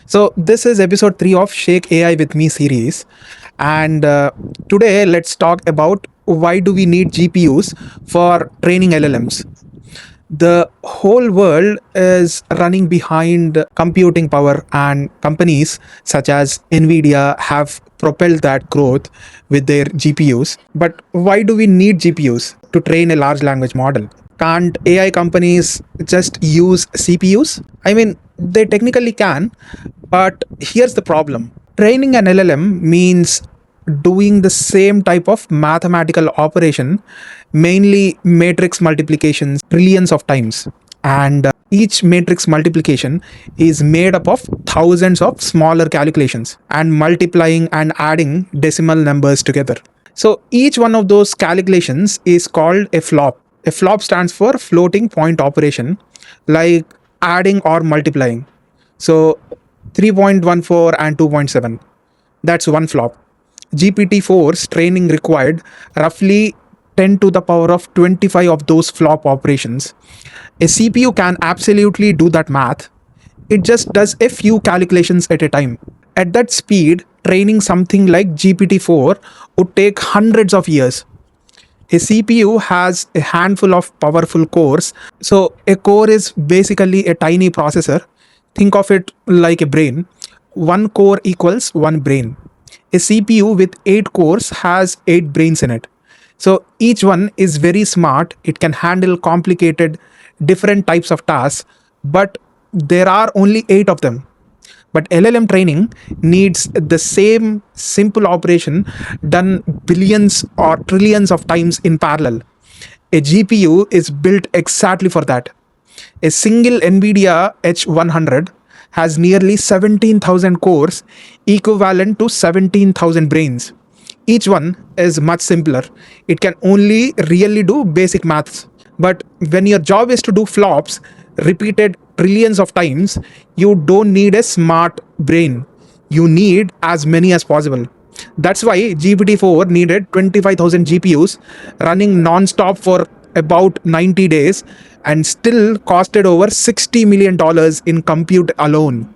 So, this is episode 3 of Shake AI with Me series. And today, let's talk about why do we need GPUs for training LLMs. The whole world is running behind computing power, and companies such as Nvidia have propelled that growth with their GPUs. But why do we need GPUs to train a large language model? Can't AI companies just use CPUs? I mean, they technically can, but here's the problem. Training an LLM means doing the same type of mathematical operation, mainly matrix multiplications, trillions of times. And each matrix multiplication is made up of thousands of smaller calculations and multiplying and adding decimal numbers together. So each one of those calculations is called a flop. A flop stands for floating point operation, like adding or multiplying. So 3.14 and 2.7. That's one flop. GPT-4's training required roughly 10 to the power of 25 of those flop operations. A CPU can absolutely do that math. It just does a few calculations at a time. At that speed, training something like GPT-4 would take hundreds of years. A CPU has a handful of powerful cores. So a core is basically a tiny processor. Think of it like a brain. One core equals one brain. A CPU with 8 cores has 8 brains in it. So each one is very smart. It can handle complicated, different types of tasks, but there are only 8 of them. But LLM training needs the same simple operation done billions or trillions of times in parallel. A GPU is built exactly for that. A single NVIDIA H100 has nearly 17,000 cores, equivalent to 17,000 brains. Each one is much simpler. It can only really do basic maths. But when your job is to do flops repeated trillions of times, you don't need a smart brain. You need as many as possible. That's why GPT-4 needed 25,000 GPUs running non-stop for about 90 days and still costed over $60 million in compute alone.